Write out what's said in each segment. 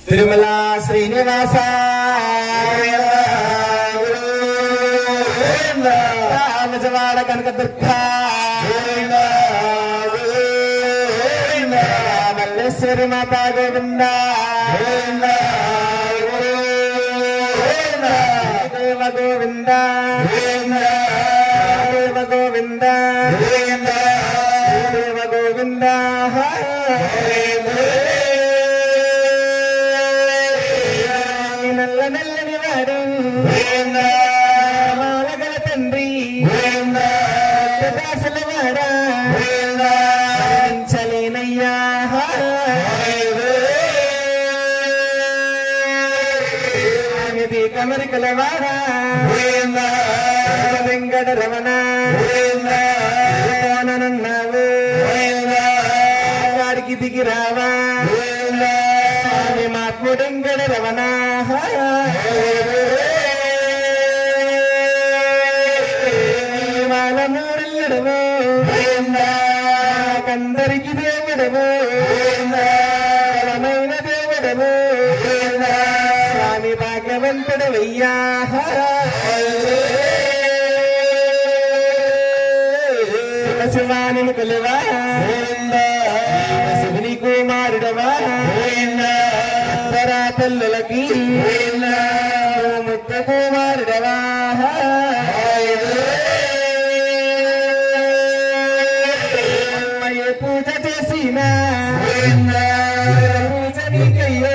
తిరుమల శ్రీనివాస రామజవాడ కనకదుర్గ మల్లేశ్వరి మాతా గోవింద దేవ గోవింద దేవ గోవింద దేవ గోవింద నల్ల నల్లని వాడు మాలగల తండ్రి దాసుల వాడా చలేనయ్యా కమరికల వాడా వెంకట రమణ నన్నావు వాడికి దిగి రావా స్వామి మాత్ముడెంకట రమణ మాలమూరెల్లడవు కందరికి దేవుడవు బలమైన దేవుడవు స్వామి భాగ్యవంతుడవయ్యా శివాని కొలువా శివుని కుమారుడవా తల్లులకి ముద్ద కుమారుడవా పూజ చేసిన పూజ నీకయ్యో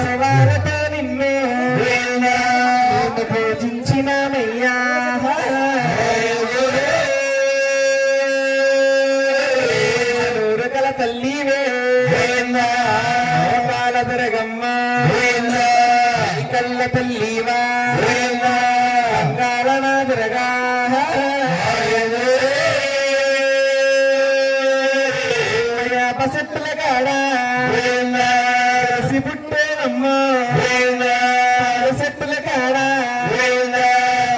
శివాలతో నిన్ను పూజించినామయ్యా నూరుకల తల్లివే కాలదరగమ్మ కల్ల తల్లివా కాలనాదరగా పసెట్టుల కాడా పుట్టేనమ్మ పసెట్టుల కాడా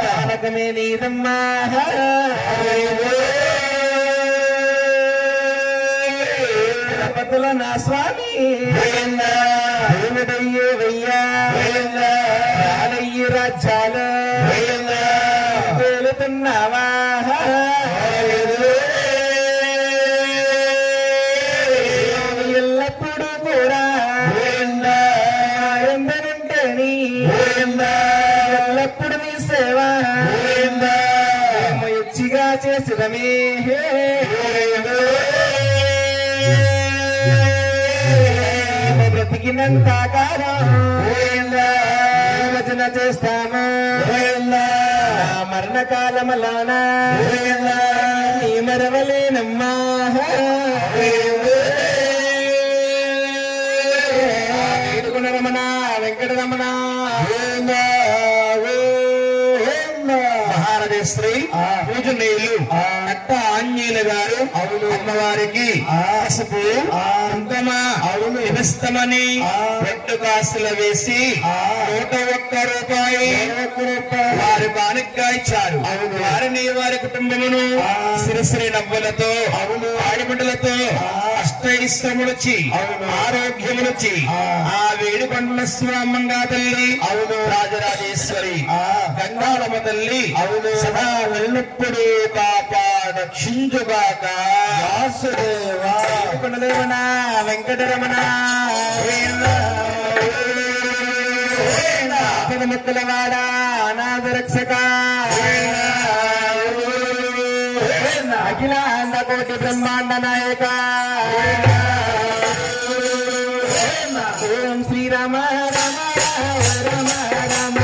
పానకమే నీదమ్మా గణపతుల నా స్వామి ఏమిటయ్యే వయ్యా రాలయ్యి రాజ్యాలు తేలుతున్నావా ఎల్లప్పుడూ కూడా ఎందనంటని ఎల్లప్పుడు నీ సేవ మంచిగా చేసిదమే బ్రతికినంత కాలం భజన చేస్తాము మరణకాలమలానా నీ మరవలేనమ్మా రమణ వెంకటరమణ మహారాజేశ్వరి పూజనీయులు అట్ట ఆంజనేయులు గారు అమ్మవారికి పసుపు కుంకుమ నిమిస్తమని రెండు కాసులు వేసి 101 రూపాయి వారి కానుకగా ఇచ్చారు. వారిని వారి కుటుంబమును సిరిసిరి నవ్వులతో ఆడిబిడ్డలతో అష్టైశ్వములొచ్చి ఆరోగ్యములొచ్చి ఆ వేడుకొండల స్వామంగా తల్లి రాజరాజేశ్వరి గంగాళమ్మ తల్లి సదా ఎల్లప్పుడూ కాపాడక్షించుగాక. వాసుదేవా కొండదేవన వెంకటరమణ ముక్కలవాడ అనాథ రక్షక అఖిలాండ కోటి బ్రహ్మాండ నాయక ఓం శ్రీరామ రామ రామ రామ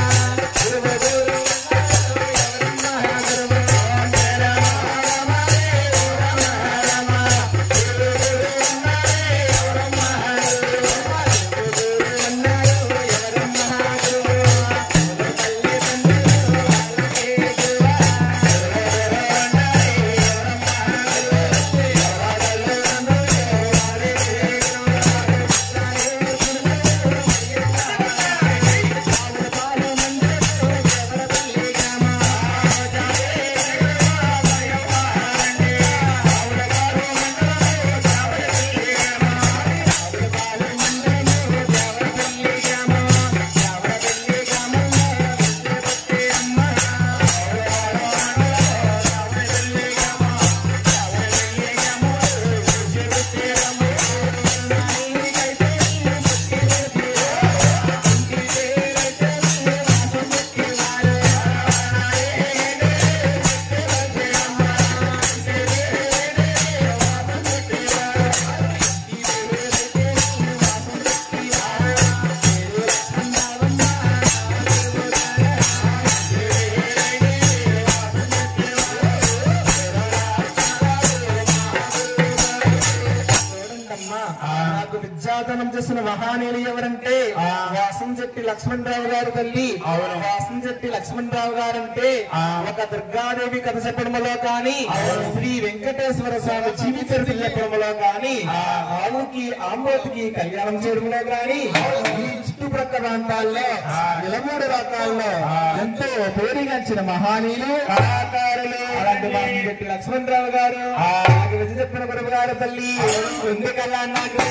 పురాతనం చేసిన మహానీయులు ఎవరంటే వాసంశెట్టి లక్ష్మణరావు గారు తల్లి. వాసంశెట్టి లక్ష్మణరావు గారంటే ఒక దుర్గాదేవి కథ చెప్పడంలో కానీ, శ్రీ వెంకటేశ్వర స్వామి జీవిత చరిత్ర చెప్పడంలో కానీ, ఆవుకి ఆంబోతికి కళ్యాణం చేయడంలో కానీ, ఈ చుట్టుప్రక్క ప్రాంతాల్లో నిలమూడు రకాల్లో ఎంతో పేరుగాంచిన మహానీయులు కళాకారులు అలాంటి వాసంశెట్టి లక్ష్మణరావు గారు చెప్పిన గురువు గారు తల్లి. ఎందుకల్లా నాకు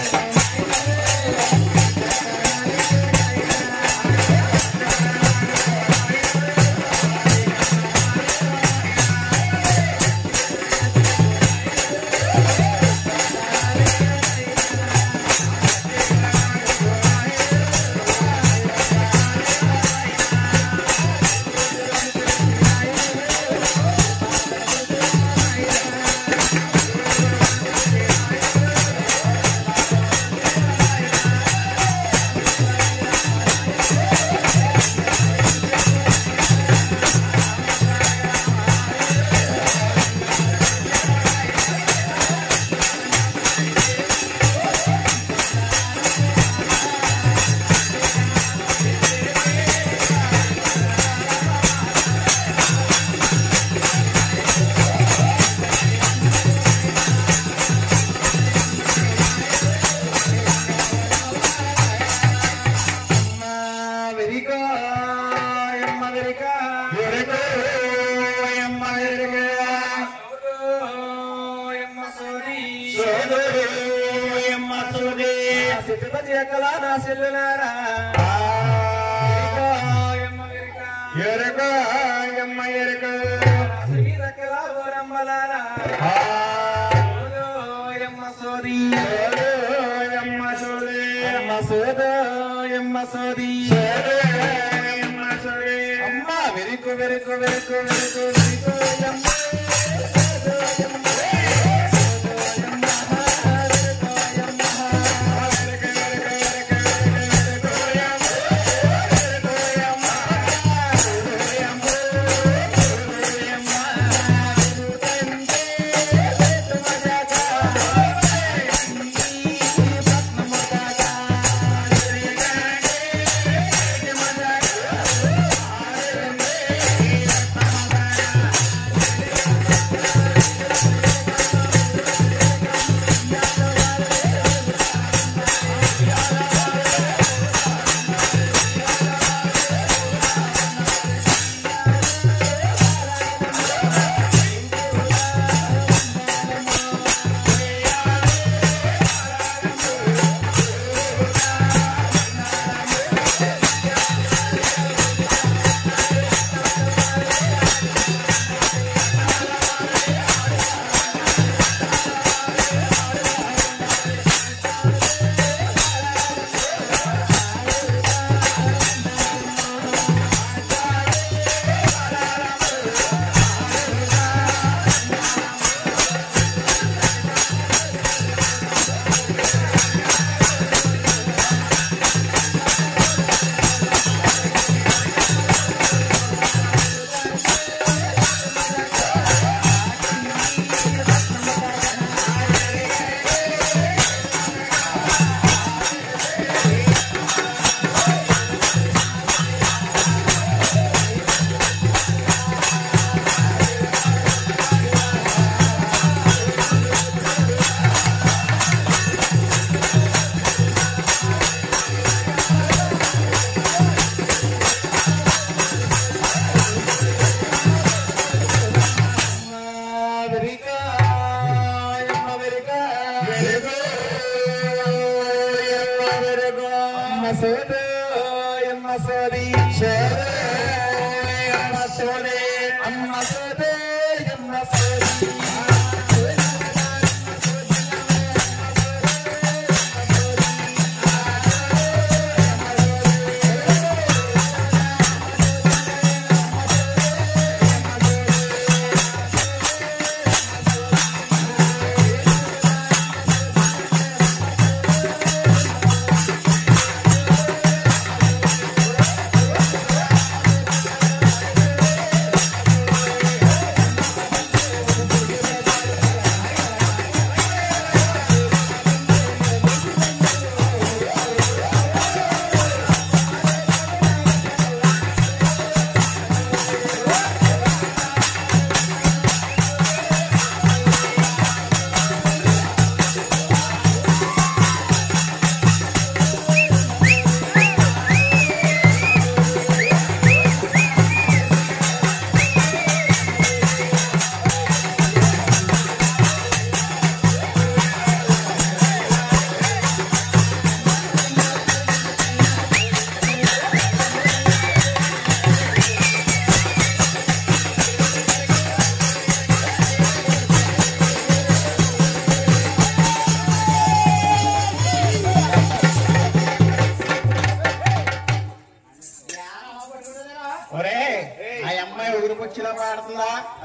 అమ్మా వెరికు వెరికు వెరికు వెరికు వెరికు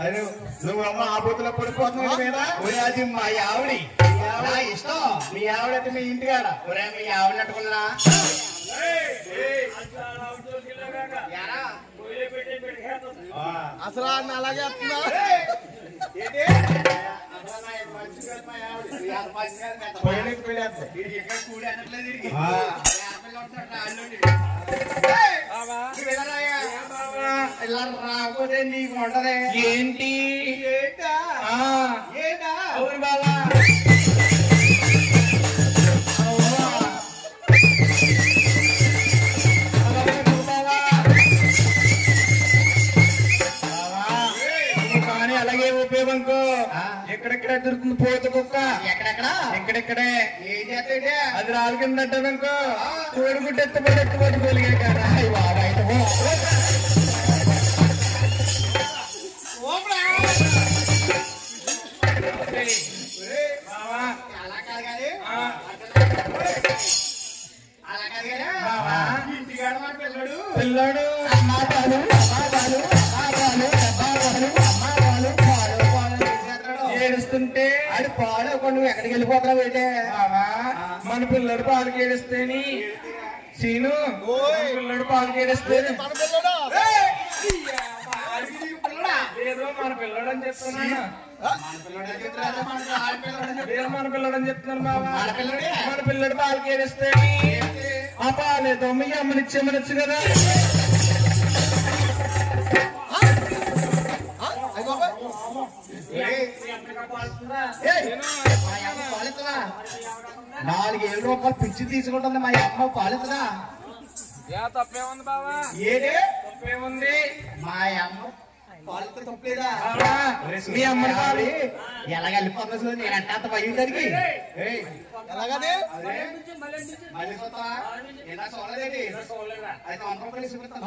అరే నువ్వు అమ్మ ఆ బూతులో పడిపోతున్నావు మీద అది మా ఆవిడి నా ఇష్టం మీ ఆవిడైతే మీ ఇంటికాడ ఒరే మీ ఆవిడ అట్టుకున్నా అసలు అలాగే ఇలా రాకపోతే నీకు ఉంటదే ఏంటి ఏటా ఏటా అవును బాబా అలాగే ఉపయోగంకో ఎక్కడెక్కడ దొరుకుతుంది పోత కుక్క ఎక్కడెక్కడే ఏం చేస్తాడే అది రాళ్ళ కింద అడ్డానుకో కోడిగుడ్డు ఎత్తుపట్టుకోలిగే కదా అలా కాదు కానీ అలా కాదు కానీ ఇంటికాడ మాట పిల్లడు పిల్లాడు ఏడుస్తుంటే అది పాడకుండా నువ్వు ఎక్కడికి వెళ్ళిపోతున్నావు అయితే మన పిల్లడు పాలు కేడిస్తేని సీను పిల్లడు పాలు కేడిస్తేని ఏదో మన పిల్లడు అని చెప్తున్నాను మన పిల్లడు అని చెప్తున్నాను బాబా మన పిల్లడు పాలు కేడిస్తేని ఆ పాలేదో మీ అమ్మనిచ్చేమనొచ్చు కదా ₹4,000 పిచ్చి తీసుకుంటుంది మా అమ్మ పాలుతుందా తప్పేముంది బాబా ఏదే తప్పేముంది మా అమ్మ పాలతో తప్పలేదా మీ అమ్మని పాలు ఎలాగ వెళ్ళిపోతుంది నేను అంటే అంత భయం దానికి ఎలాగది మళ్ళీ చూస్తావా ఎలా చూడలేదేంటి అయితే ₹100 చూపిస్తాను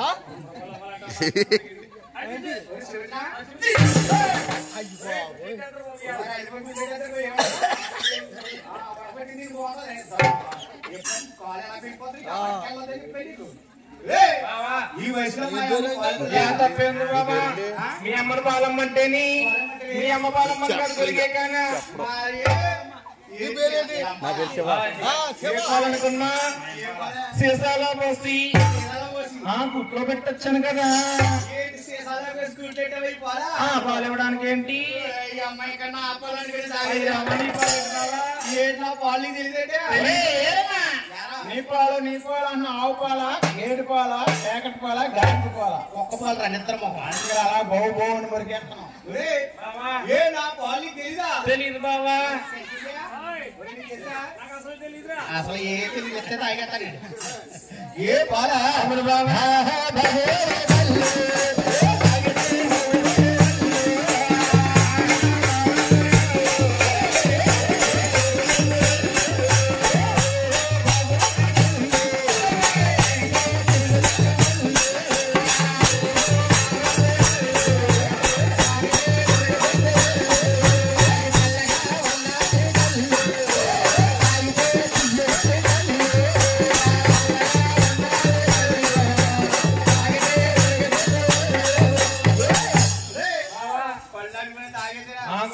ఈ వయసులో తప్పేంది బాబా మీ అమ్మని పాలమ్మంటేని మీ అమ్మ పాలమ్మని కడుగులిగే కానా చెప్పాలనుకున్నా సీసాలో పోసి కుట్లో పెట్టొచ్చాను కదా పాలు ఇవ్వడానికి ఏంటి అమ్మాయి కన్నా ఆపాలని పాలు తెలిసేటే నీ పాలు అన్న ఆవు పాల ఏడు పాల ప్యాకెట్ పాల గాంటి పాల ఒక్క పాలు రన్నిద్దరము అలా బౌ బౌ అని మరికేస్తున్నాం ఏ నా పాలు తెలీదా తెలీదు బావా అసలు ఏ తెలియస్తే తాగేస్తాను ఏ పాల అవును బావా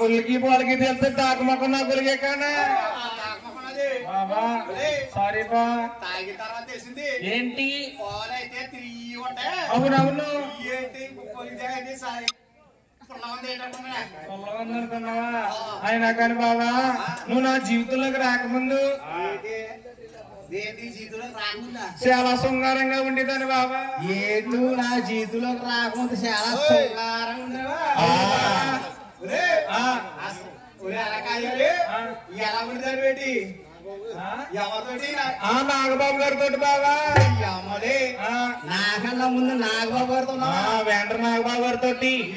గులికి పాలకి తెలిస్తే తాకమాక నా గులిగే కానా సారీ బా తాగిన తర్వాత తెలిసింది ఏంటి పాలు అయితే 3 ఉంటాయి అవునవును ఏంటి అనుకున్నావా అయినా కానీ బాబా నువ్వు నా జీవితంలోకి రాకముందు జీవితంలో రాకుండా చాలా శృంగారంగా ఉండేదాన్ని బాబా ఏడు నా జీవితంలోకి రాకుండా చాలా శృంగారంగా ఉండేవా ఎలా ఉండేదాన్ని పెట్టి ఎవరితోటి నాగబాబు గారితో బాబా అమ్మలే నాకన్నా ముందు నాగబాబు గారితో వెంట నాగబాబు గారితో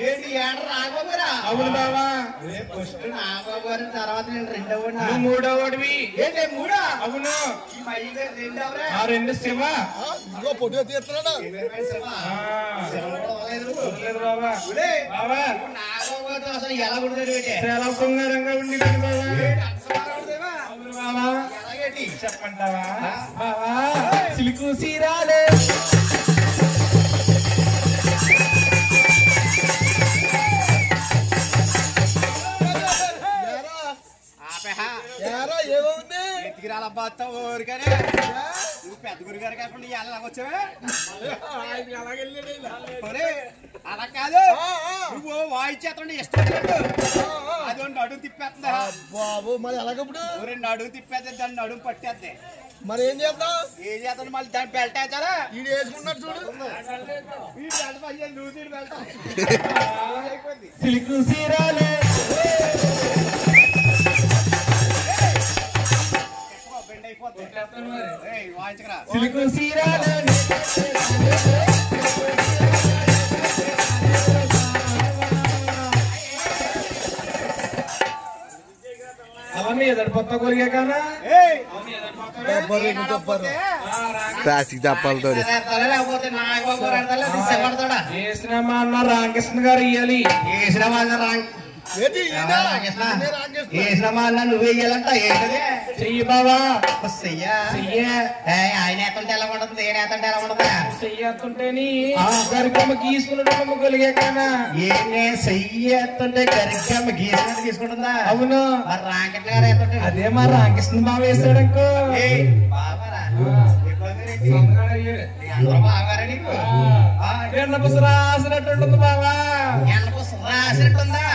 ఏంటి ఏంట నాగబాబు గారా అవును బాబా ఫస్ట్ నాగబాబు గారి తర్వాత నేను రెండో మూడో వాడివి ఏంటి మూడా అవును ఈ మళ్ళీ రెండవరే రెండు శివ పొద్దు తీస్తున్నాడు బాబా బాబా నాగబాబు గారితో అసలు ఎలా ఉండేది చాలా శృంగారంగా ఉండేదాన్ని బాబా ఎలాగేటి చెప్పంటావా బాబా సిలుకు సీరాలే ఇంటికి రాలబ్బా ఊరికనే నువ్వు పెద్ద గురిగారు కాకుండా ఎలా వచ్చావే అలా కాదు నువ్వు వాయించేస్తుండే ఇష్టం అది అడుగు తిప్పేస్తుంది బాబు మరి ఎలాగప్పుడు రెండు అడుగు తిప్పేస్తే దాన్ని అడుగు పట్టేద్ది మరి ఏం చేద్దాం ఏం చేస్తాను మళ్ళీ దాన్ని బెల్ట్ వేస్తారా ఈడు వేసుకున్నాడు చూడు సిల్కు సీరాలే బెండ్ అయిపోద్ది వాయించకరా సిల్కు సీరాలే అవన్నీ ఎదడిపోతా కొలిగే కానా ప్లాస్టిక్ చెప్పాలతో లేకపోతే చేసినామా అన్న రామకృష్ణ గారు ఇయ్యాలి నువ్వు వేయాలంట ఏంటది చెయ్యి బావా చెయ్యా చెయ్య ఆయన ఎత్తుంటే ఎలా ఉండదు నేను ఎత్తుంటే ఎలా ఉండదా చెయ్యతుంటేని గరికమ్మ గీసుకున్నట్టు కొలిగే కానా ఏ చెయ్యెత్తుంటే గరికమ్మ గీసినట్టు తీసుకుంటుందా అవును మరి రాంకృష్ణ గారు ఎత్తుంటే అదే మా రామకృష్ణ బావ వేసాడనుకో బాబారా ఎండ పుస రాసినట్టు ఉంటుంది బావా రాసినట్టుందా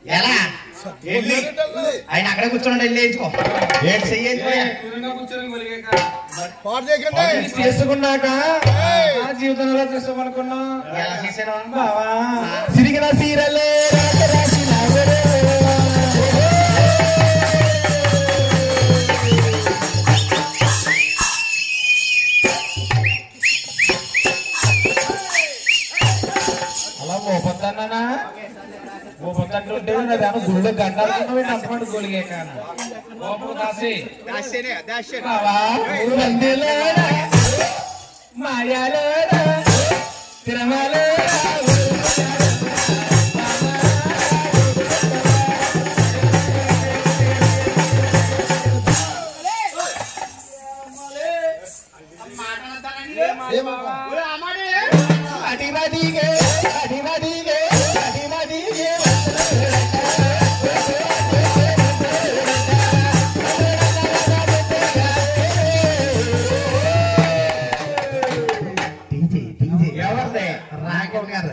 ఎలా ఆయన అక్కడే కూర్చోండి వెళ్ళి వేయించుకో ఏంటి చెయ్యి చేసుకున్నాక జీవితంలో చేసామనుకున్నా ఎలా చేశాను బావా సిరిగిన సీరలే అలా మోపొద్దన్నా మోపొద్దంటుంటే నాదేమో గుళ్ళో గండాలనుకున్నావు అంతమంది గొలిగే కాన మోపం దాసి మాయాలోడా తిరమలోడా అడివడిగే అడివడిగే అడివడిగే ఎవరిదే రాకెట్ గారు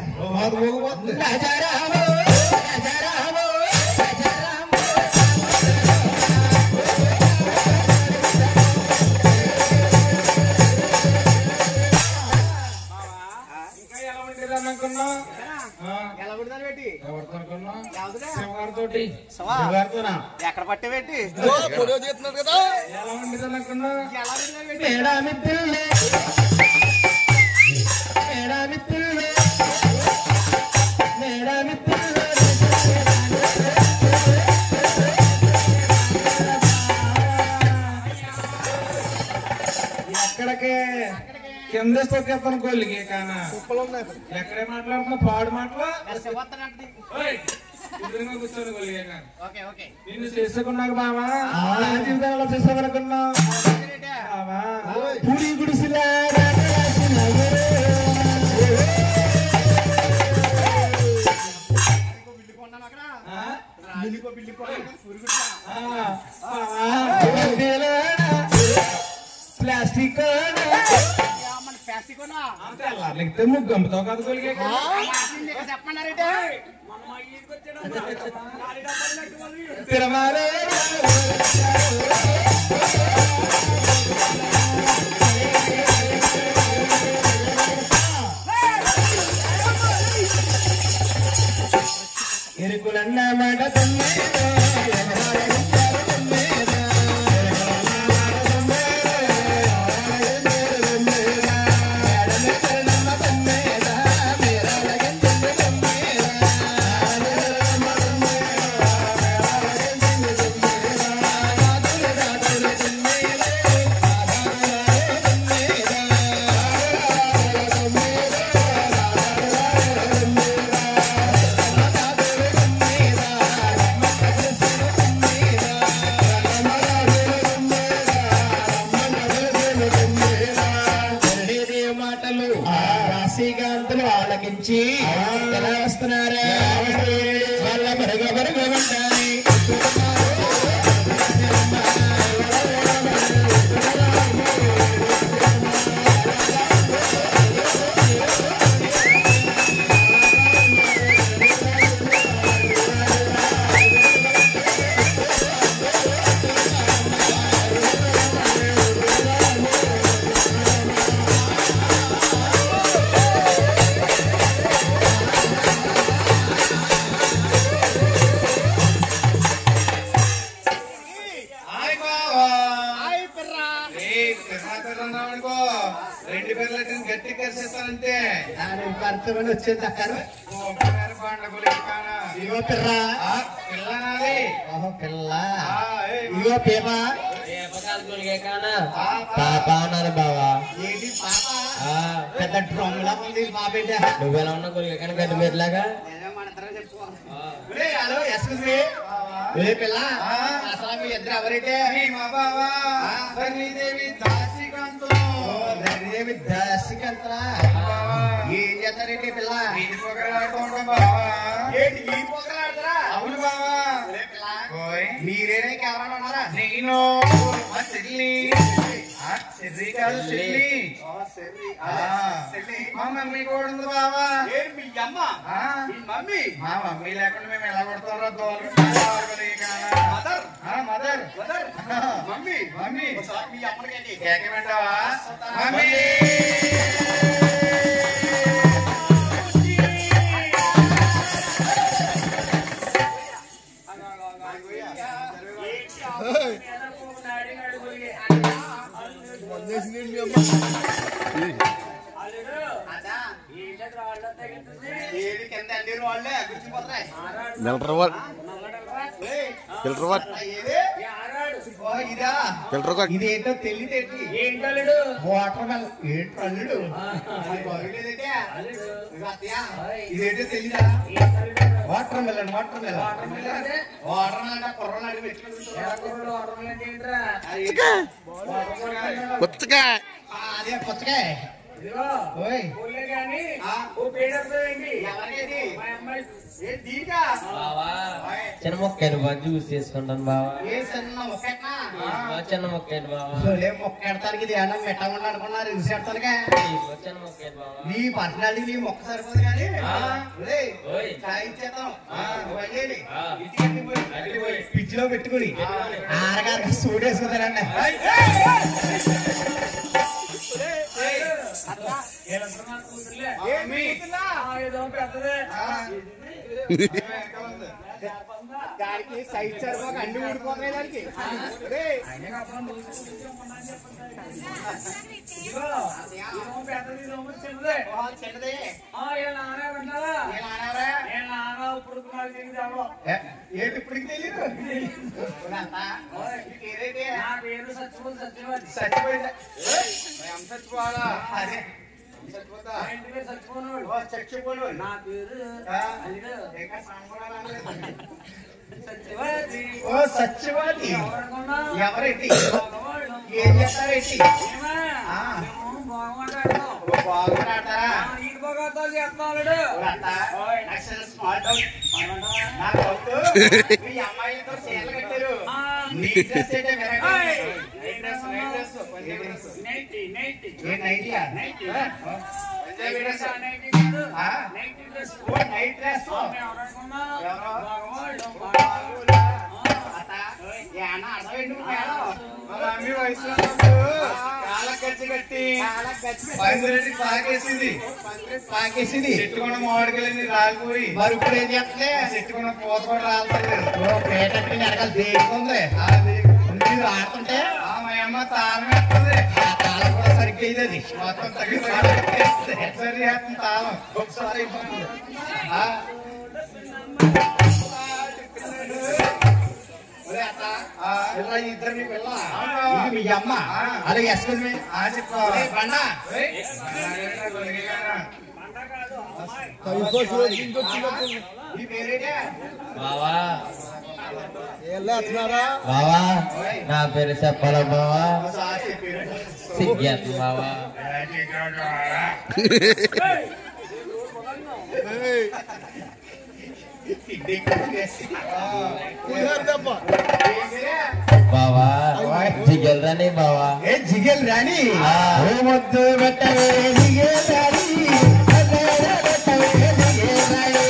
ఎక్కడ పట్టేవేటి ఫోటో తీస్తున్నాడు కదా ఎలా ఉండేదనుకున్నా మేడామిత్రులే మేడామిత్రులే మేడామిత్రులే ఎక్కడికే కింద తొక్కేస్తాను గొల్లికి కానా ఎక్కడే మాట్లాడుతున్నా పాడు మాటలు కూర్చొని గొల్లిగే నిన్ను చేసుకున్నాక బావా జీవితంలో చేసామనుకున్నా బావా పూరి గుడిసిలా ప్లాస్టిక్ లేకపోతే ముగ్గంతో కాదు కొలిగే చెప్పన్నారంటే తిరమాలే ఎరుకులన్న మాట రాశిగాంతులు ఆలకించి ఎలా వస్తున్నారా వాళ్ళ మెరుగ పరుగమంటాని రెండు పేర్లు గట్టి కలిసేస్తానంటే అర్థమని వచ్చేది అక్కడ ఇగో పిల్ల పిల్లనాది పిల్ల ఇగో పేప పాప అన్నారు బావా. ఏంటి పాప పెద్ద డ్రమ్ లా ఉంది పాపేట నువ్వెలా ఉన్నా కొలిగే కానీ గడ్డి మీరులాగా. హలో ఎక్స్క్యూజ్ మీ పిల్ల అసలు మీ ఇద్దరు ఎవరైతే మా బావా ధరణీదేవి దాసికాంతం ధరణీదేవి దాసికాంతరా ఏం చేస్తారేంటి పిల్ల వీధి పోకలాడుకుంటాం బావా. ఏంటి వీధి పోకలాడతారా? అవును బావా. మీరేనా ఎవరన్నా ఉన్నారా? నేను మా చెల్లి చెల్లి కాదు చెల్లి మా మమ్మీ కూడా ఉంది బావా. మీ అమ్మ మమ్మీ మా మమ్మీ లేకుండా మేము ఎలా కొడతారో mother mother mother mummy mummy మీ అమ్మకి కేకమంటావా మమ్మీ? ఏది కింద అన్ని వాళ్ళే గుర్చిపోతాయి. ఇదేంటో తెలియదేంటి వాటర్ మెల్ ఏంటి అల్లుడు ఇదేంటో తెలీదా? Watermelon watermelon watermelon కుర్రలు అడిగి పుచ్చకాయ అదే పుచ్చకాయ చిన్న మొక్కలు బాగా జ్యూస్ చేసుకుంటాను బావా. చిన్న మొక్కలు బావా. మొక్క ఎడతానికి ఇది ఏమన్నా మెట్టకుండా అనుకున్నారు ఇది ఎడతానికే చిన్న మొక్కలు బావా. నీ పర్సనాలిటీ నీ మొక్క సరిపోదు కానీ చాయ్ ఇచ్చేద్దాం పిచ్చిలో పెట్టుకుని ఆరగారు సూట్ వేసుకుంటారండి. దానికి సైడ్ సరిపోక అన్ని ఊడిపోతాయి దానికి. ఏంటి ఇప్పటికి తెలియదు చచ్చిపోవాలా? అదే చచ్చిపోను నా పేరు సత్యవాది. ఎవరేంటి ఏం చేస్తారేంటి? బాగుంటారా? మీ అమ్మాయితో చీరలు కట్టారు. పాకేసింది చెట్టుకున్న మామిడికాయలని రాలిపోయి మరి ఇప్పుడు ఏం చేస్తే చెట్టుకున్న పూత కూడా రాలుతుంది. పేటకి వెనకాల దేకుంది ఆడుతుంటే మా అమ్మ తాళం వేస్తుంది. ఆ తాళం కూడా సరిగ్గా ఇది మొత్తం తగ్గిపోయి తాళం ఒకసారి అయిపోతుంది. ఇద్దరు మీ పిల్ల మీ అమ్మ అలాగే ఎక్స్క్యూజ్ మీ చెప్పాలి బండ బావా. బావా నా పేరు చెప్పాలా బావా? సిగ్గేత్ బావా. పులిహోర దెబ్బ. బావా జిగేల్ రాని బావా ఏ జిగేల్ రాణి ఓ ముద్దు పెట్టవే జిగేల్ రాని పెట్టవే జిగేల్ రాని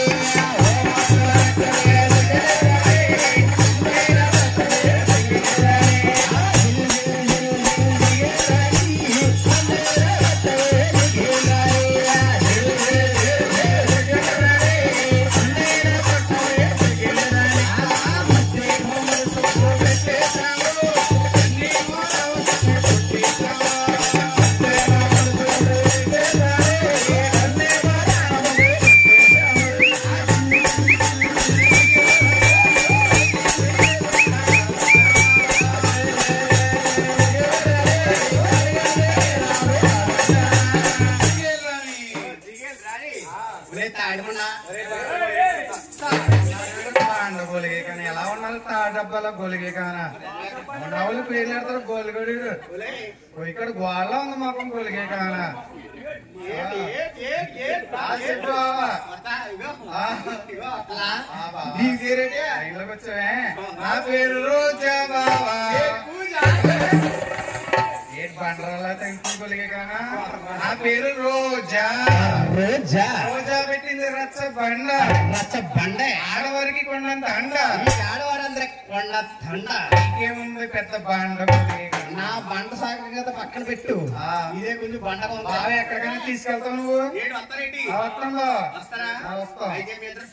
కానీ ఎలా ఉన్నారు తాడబ్బాల గొలిగే కానా నవ్వులు పేర్లు పెడతారు గొలిగడు ఇక్కడ గోళ్ళ ఉంది మాకు గొలిగే కానా నీ పేరేంటి ఇంట్లోకి వచ్చావే నా పేరు రోజా బావా ఏంటి బండరాలా తెంపు గొలిగే కానా నా పేరు రోజా రోజా రోజా పెట్టింది రచ్చ బండ రచ్చ బండే ఆడవారికి కొండంత అండ ఆడవారందరికి కొండ తండ ఇంకేముంది పెద్ద బండ నా బండ సాగం కదా పక్కన పెట్టు ఇదే కొంచెం బండ బాగా ఎక్కడికైనా తీసుకెళ్తావు నువ్వు వస్తంలో వస్తాం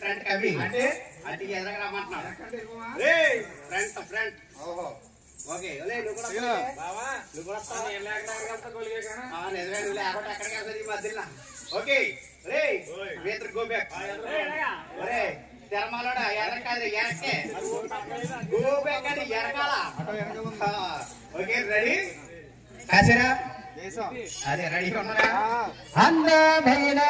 ఫ్రంట్ కవి అంటే అంటే ఎదురుగా రమ్మంటున్నాడు ఫ్రంట్ ఓకే నువ్వు కూడా నిజమే నువ్వు లేకుండా ఎక్కడికి వెళ్తుంది మధ్యలో ఓకే రే మీటర్ గో బ్యాక్ రే తెరమాలోడా ఎరకాలి ఎరకే గో బ్యాక్ అని ఎరకాల ఓకే రెడీ కాసిరా అదే రెడీ ఉన్నారా అందమైన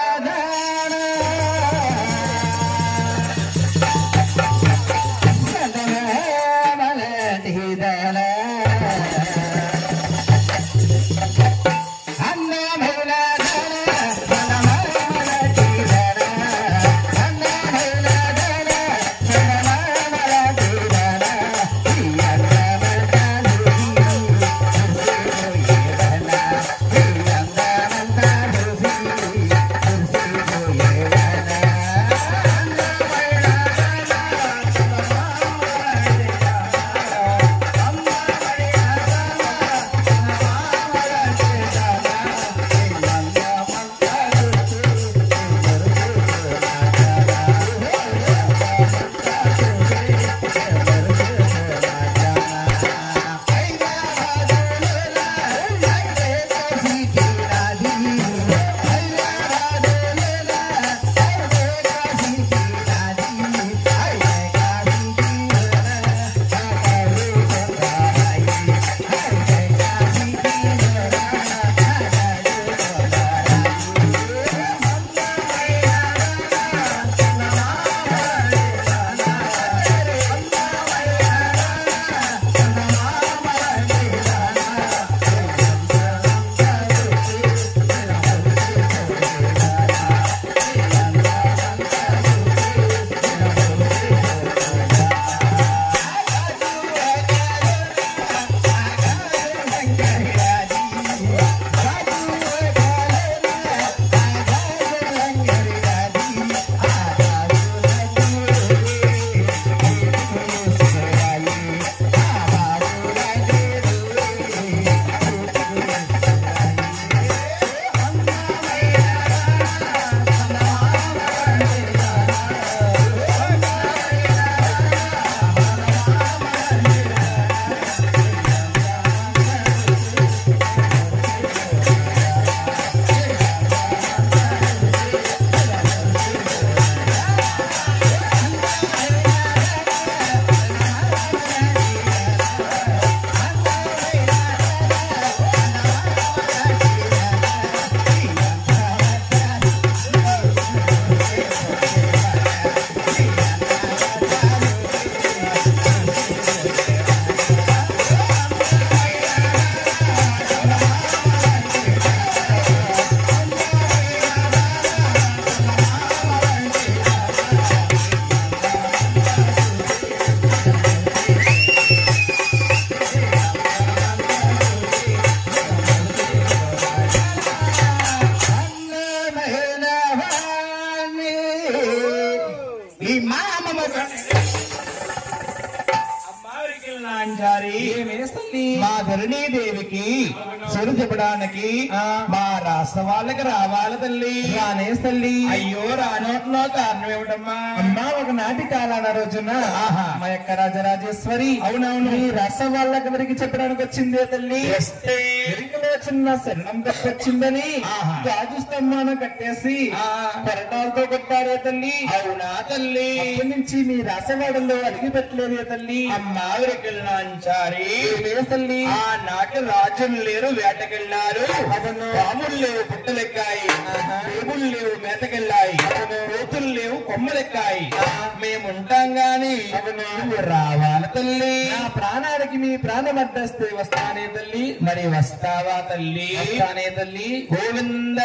మా ధరణీ దేవికి చెడు చెప్పడానికి మా రాష్ట్ర వాళ్ళకి రావాలి తల్లి. రానే తల్లి. అయ్యో రానోట్లో కారణం ఏమిటమ్మా? అమ్మా ఒకనాటి కాలాన రోజున మా యొక్క రాజరాజేశ్వరి అవునవును ఈ రాష్ట్ర వాళ్ళకి చెప్పడానికి వచ్చిందే తల్లి. ఎరికలో చిన్న శరణం కట్టొచ్చిందని గాజు స్తంభాన్ని కట్టేసి కొరటాలతో కొట్టారే తల్లి. అవునా తల్లి? అప్పటి నుంచి మీ రాసవాడలో అడిగి పెట్టలేదే తల్లి. అమ్మా నాంచారి తల్లి. ఆనాటి రాజులు లేరు వేటకెళ్ళారు. పాములు లేవు పుట్టలెక్కాయి. దేవుళ్ళు లేవు మేతకెళ్ళాయి. కోతులు లేవు కొమ్మలెక్కాయి. మేముంటాం గాని రావాలి తల్లి. నా ప్రాణానికి మీ ప్రాణం అడ్డస్తే వస్తానే తల్లి. మరి వస్తావా తల్లి? వస్తానే తల్లి. గోవింద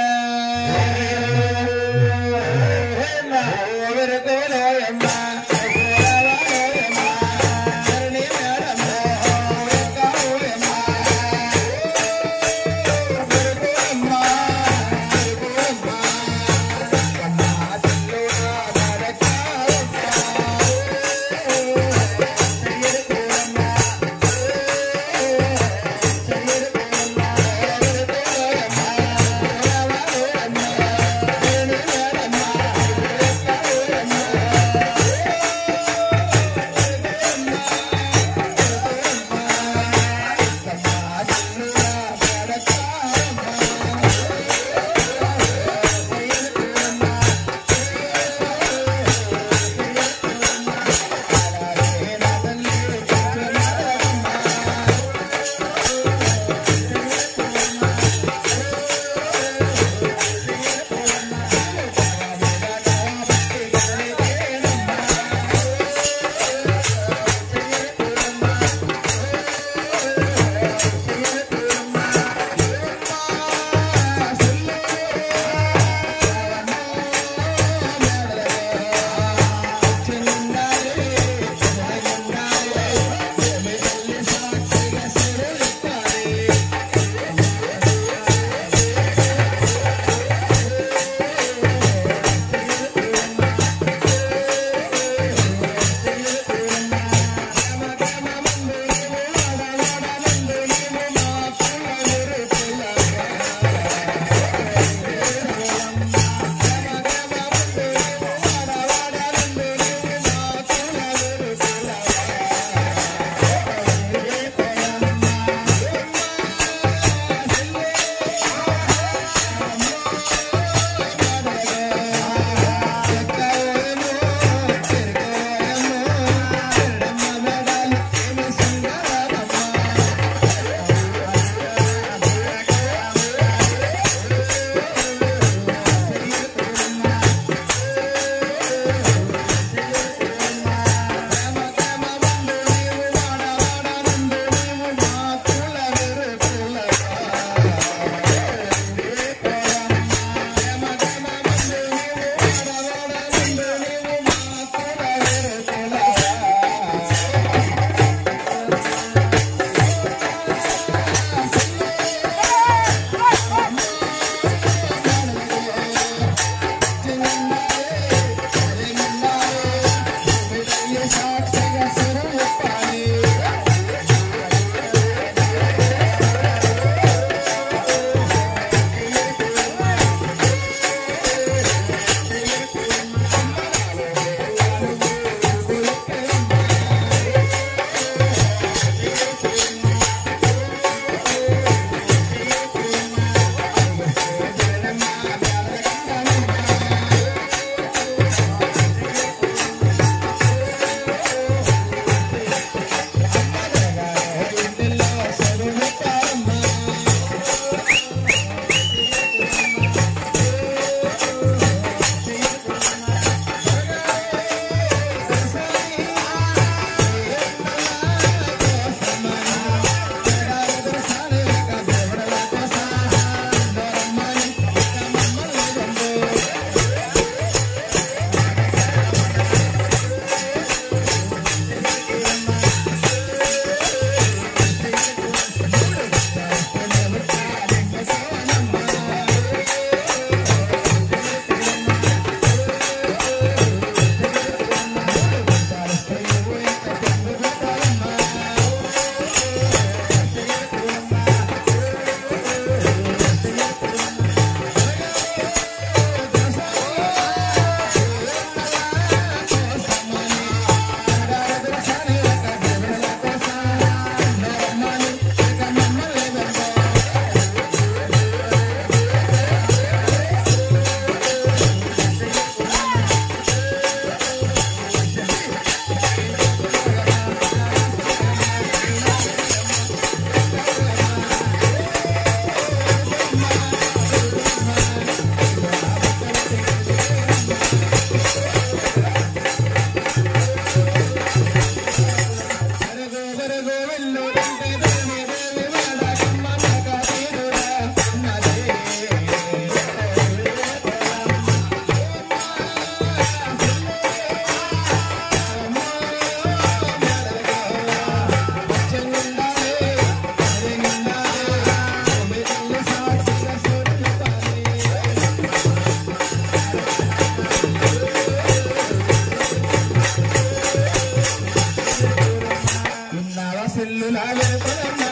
సెల్లులా వెనుకనమ్మ